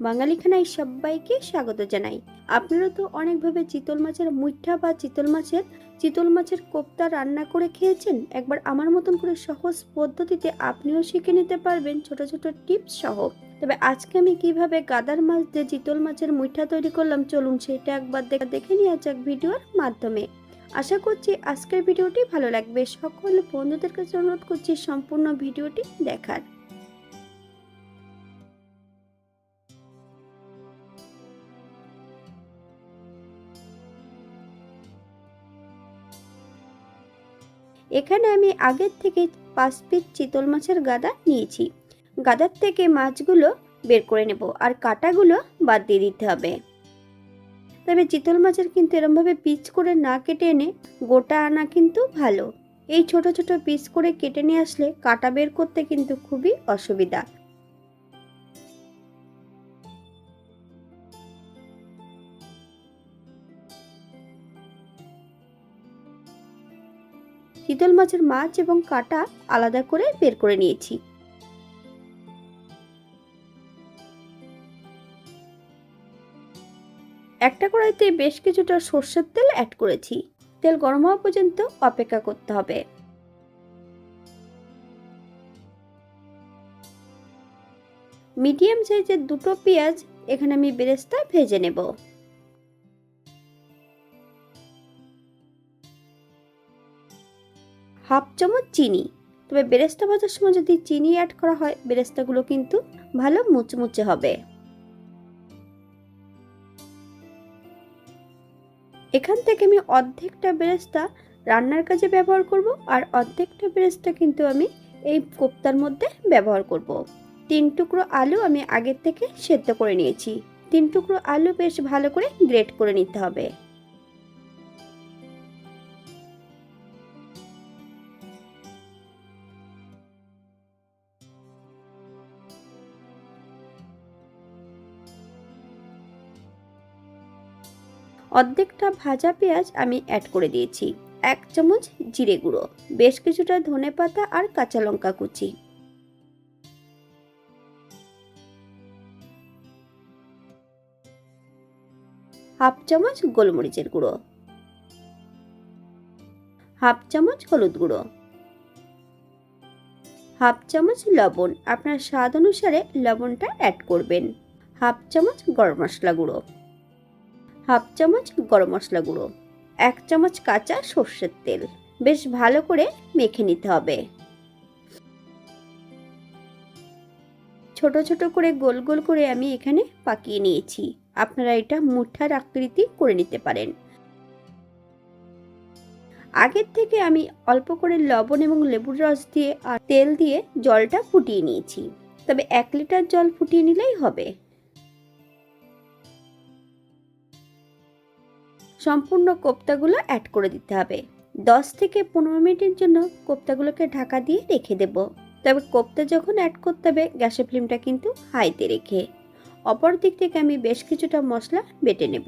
বাঙালি খানায় সবাইকে স্বাগত জানাই। আপনারা তো অনেকভাবে চিতল মাছের মুইঠা বা চিতল মাছের কোপ্তা রান্না করে খেয়েছেন। একবার আমার মতন করে সহজ পদ্ধতিতে আপনিও শিখে নিতে পারবেন ছোট ছোট টিপস সহ। তবে আজকে আমি কিভাবে গাদার মাছ দিয়ে চিতল মাছের মুইঠা তৈরি করলাম, চলুন সেটা একবার দেখে নেওয়া যাক ভিডিওর মাধ্যমে। আশা করছি আজকের ভিডিওটি ভালো লাগবে। সকল বন্ধুদের কাছে অনুরোধ করছি সম্পূর্ণ ভিডিওটি দেখার। এখানে আমি আগের থেকে 5 পিস চিতল মাছের গাদা নিয়েছি। গাদার থেকে মাছগুলো বের করে নেব আর কাঁটাগুলো বাদ দিয়ে দিতে হবে। তবে চিতল মাছের কিন্তু এরমভাবে পিস করে না কেটে এনে গোটা আনা কিন্তু ভালো। এই ছোট ছোট পিস করে কেটে নিয়ে আসলে কাঁটা বের করতে কিন্তু খুবই অসুবিধা। চিতল মাছের মাছ এবং কাঁটা আলাদা করে বের করে নিয়েছি। একটা কড়াইতে বেশ কিছুটা সর্ষের তেল অ্যাড করেছি। তেল গরম হওয়া পর্যন্ত অপেক্ষা করতে হবে। মিডিয়াম সাইজের দুটো পেঁয়াজ এখানে আমি বেরেস্তা ভেজে নেব। হাফ চামচ চিনি, তবে বেরেস্তা ভাজার সময় যদি চিনি অ্যাড করা হয় বেরেস্তাগুলো কিন্তু ভালো মুচমুচে হবে। এখান থেকে আমি অর্ধেকটা বেরেস্তা রান্নার কাজে ব্যবহার করব আর অর্ধেকটা বেরেস্তা কিন্তু আমি এই কোপ্তার মধ্যে ব্যবহার করব। 3 টুকরো আলু আমি আগের থেকে সেদ্ধ করে নিয়েছি। 3 টুকরো আলু বেশ ভালো করে গ্রেট করে নিতে হবে। অর্ধেকটা ভাজা পেঁয়াজ আমি অ্যাড করে দিয়েছি। 1 চামচ জিরে গুঁড়ো, বেশ কিছুটা ধনেপাতা আর কাঁচা লঙ্কা কুচি, হাফ চামচ গোলমরিচের গুঁড়ো, হাফ চামচ হলুদ গুঁড়ো, হাফ চামচ লবণ, আপনার স্বাদ অনুসারে লবণটা অ্যাড করবেন, হাফ চামচ গরম মশলা গুঁড়ো, হাফ চামচ গরম মশলা গুঁড়ো, 1 চামচ কাঁচা সর্ষের তেল। বেশ ভালো করে মেখে নিতে হবে। ছোট ছোট করে গোল গোল করে আমি এখানে পাকিয়ে নিয়েছি। আপনারা এটা মুঠার আকৃতি করে নিতে পারেন। আগের থেকে আমি অল্প করে লবণ এবং লেবুর রস দিয়ে আর তেল দিয়ে জলটা ফুটিয়ে নিয়েছি। তবে 1 লিটার জল ফুটিয়ে নিলেই হবে। সম্পূর্ণ কোপ্তাগুলো অ্যাড করে দিতে হবে। 10 থেকে 15 মিনিটের জন্য কোপ্তাগুলোকে ঢাকা দিয়ে রেখে দেব। তবে কোপ্তা যখন অ্যাড করতে হবে গ্যাসের ফ্লেমটা কিন্তু হাইতে রেখে। অপর দিক থেকে আমি বেশ কিছুটা মশলা বেটে নেব।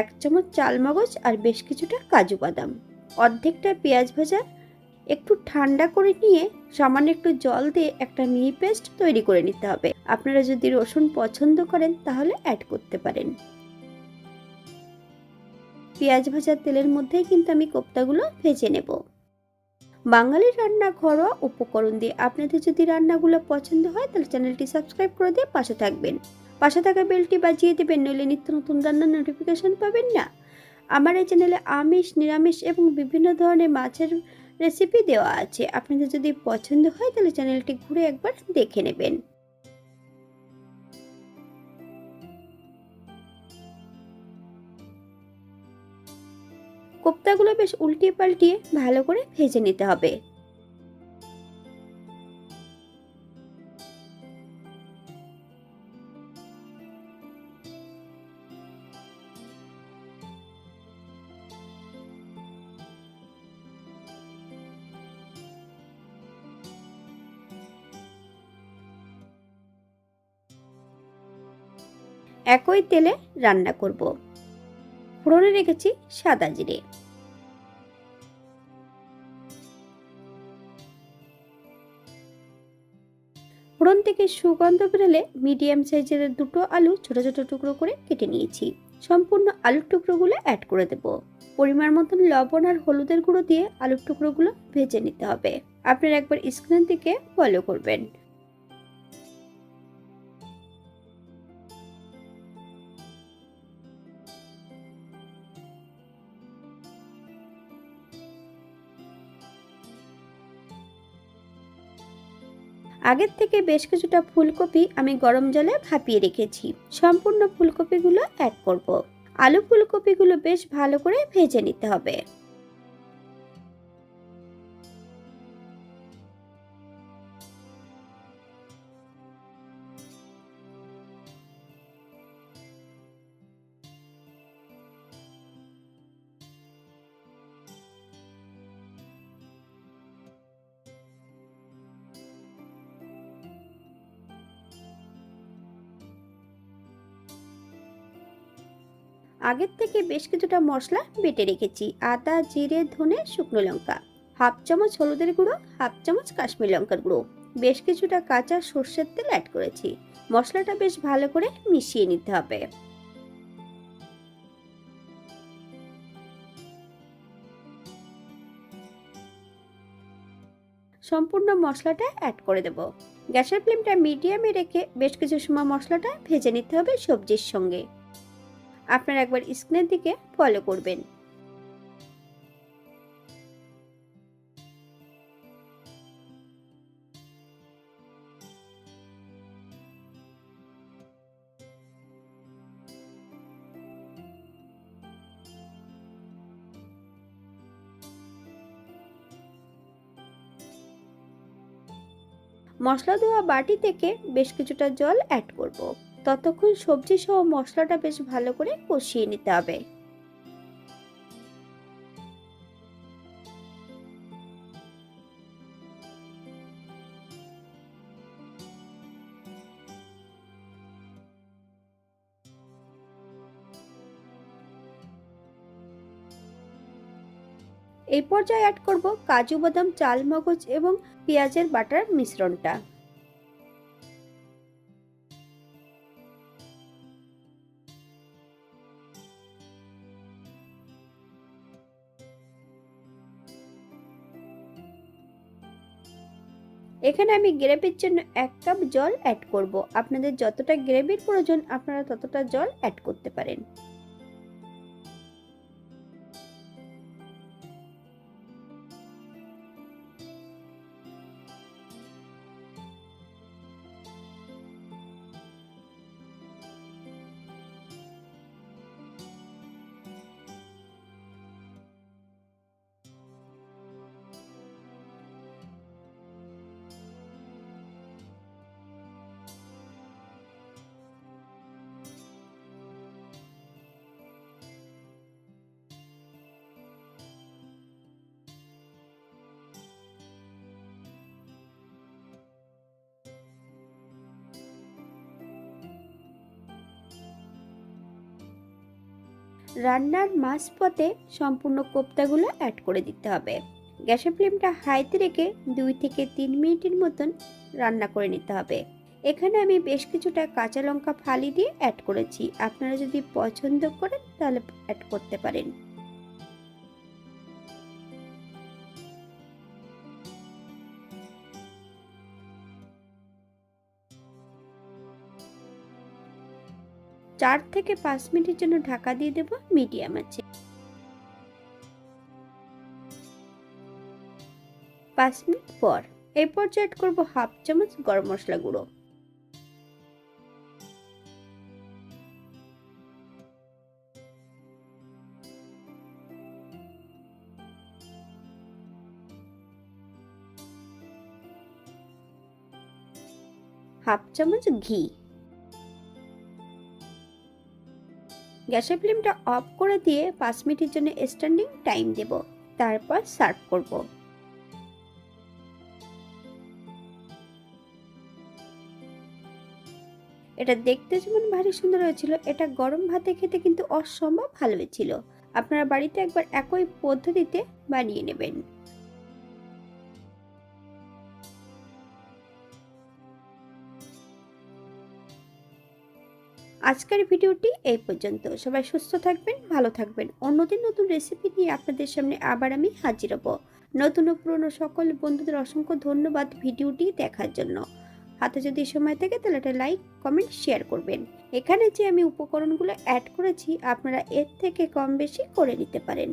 1 চামচ চালমগজ আর বেশ কিছুটা কাজু বাদাম, অর্ধেকটা পেঁয়াজ ভাজা একটু ঠান্ডা করে নিয়ে সামান্য একটু জল দিয়ে একটা মিহি পেস্ট তৈরি করে নিতে হবে। আপনারা যদি রসুন পছন্দ করেন তাহলে অ্যাড করতে পারেন। পেঁয়াজ ভাজার তেলের মধ্যেই কিন্তু আমি কোপ্তাগুলো ভেজে নেব। বাঙালির রান্না ঘরোয়া উপকরণ দিয়ে আপনাদের যদি রান্নাগুলো পছন্দ হয় তাহলে চ্যানেলটি সাবস্ক্রাইব করে দিয়ে পাশে থাকবেন। পাশে থাকা বেলটি বাজিয়ে দেবেন, নইলে নিত্য নতুন রান্নার নোটিফিকেশন পাবেন না। আমার এই চ্যানেলে আমিষ, নিরামিষ এবং বিভিন্ন ধরনের মাছের রেসিপি দেওয়া আছে। আপনাদের যদি পছন্দ হয় তাহলে চ্যানেলটি ঘুরে একবার দেখে নেবেন। কোপ্তাগুলো বেশ উল্টিয়ে পাল্টিয়ে ভালো করে ভেজে নিতে হবে। একই তেলে রান্না করব। ফোড়নে রেখেছি সাদা জিরে, ফোড়ন থেকে সুগন্ধ বেরোলে মিডিয়াম সাইজের দুটো আলু ছোট ছোট টুকরো করে কেটে নিয়েছি। সম্পূর্ণ আলুর টুকরোগুলো অ্যাড করে দেব। পরিমাণ মতন লবণ আর হলুদের গুঁড়ো দিয়ে আলুর টুকরোগুলো ভেজে নিতে হবে। আপনারা একবার স্ক্রিন থেকে ফলো করবেন। আগের থেকে বেশ কিছুটা ফুলকপি আমি গরম জলে ভাপিয়ে রেখেছি। সম্পূর্ণ ফুলকপিগুলো অ্যাড করব। আলু ফুলকপিগুলো বেশ ভালো করে ভেজে নিতে হবে। আগের থেকে বেশ কিছুটা মশলা বেটে রেখেছি। আদা, জিরে, ধনে, শুকনো লঙ্কা, হাফ চামচ হলুদের গুঁড়ো, হাফ চামচ কাশ্মীর লঙ্কার গুঁড়ো, বেশ কিছুটা কাঁচা সর্ষের তেল অ্যাড করেছি। মশলাটা বেশ ভালো করে মিশিয়ে নিতে হবে। সম্পূর্ণ মশলাটা অ্যাড করে দেব। গ্যাসের ফ্লেমটা মিডিয়ামে রেখে বেশ কিছু সময় মশলাটা ভেজে নিতে হবে সবজির সঙ্গে। আপনারা একবার স্ক্রিনের দিকে ফলো করবেন। মশলা দেওয়া বাটি থেকে বেশ কিছুটা জল অ্যাড করব। ততক্ষণ সবজি সহ মশলাটা বেশ ভালো করে কষিয়ে নিতে হবে। এই পর্যায়ে অ্যাড করব কাজু বাদাম, চালমগজ এবং পেঁয়াজের বাটার মিশ্রণটা। এখানে আমি গ্রেভির জন্য 1 কাপ জল অ্যাড করব। আপনাদের যতটা গ্রেভির প্রয়োজন আপনারা ততটা জল অ্যাড করতে পারেন। রান্নার মাঝপথে সম্পূর্ণ কোপ্তাগুলো অ্যাড করে দিতে হবে। গ্যাসের ফ্লেমটা হাইতে রেখে 2 থেকে 3 মিনিটের মতন রান্না করে নিতে হবে। এখানে আমি বেশ কিছুটা কাঁচা লঙ্কা ফালি দিয়ে অ্যাড করেছি। আপনারা যদি পছন্দ করেন তাহলে অ্যাড করতে পারেন। 4 থেকে 5 মিনিটের জন্য ঢাকা দিয়ে দেব মিডিয়াম আছে। 5 মিনিট পর এই পর্যায়ে অ্যাড করব হাফ চামচ গরম মশলা গুঁড়ো, হাফ চামচ ঘি। গ্যাসের ফ্লেমটা অফ করে দিয়ে 5 মিনিটের জন্য স্ট্যান্ডিং টাইম দেব। তারপর সার্ভ করব। এটা দেখতে যেমন ভারী সুন্দর হয়েছিল, এটা গরম ভাতে খেতে কিন্তু অসম্ভব ভালো হয়েছিল। আপনারা বাড়িতে একবার একই পদ্ধতিতে বানিয়ে নেবেন। আজকের ভিডিওটি এই পর্যন্ত। সবাই সুস্থ থাকবেন, ভালো থাকবেন। অন্যদিন নতুন রেসিপি নিয়ে আপনাদের সামনে আবার আমি হাজির হব। নতুন ও পুরনো সকল বন্ধুদের অসংখ্য ধন্যবাদ ভিডিওটি দেখার জন্য। হাতে যদি সময় থাকে তাহলে একটা লাইক, কমেন্ট, শেয়ার করবেন। এখানে যে আমি উপকরণগুলো অ্যাড করেছি আপনারা এর থেকে কম বেশি করে নিতে পারেন।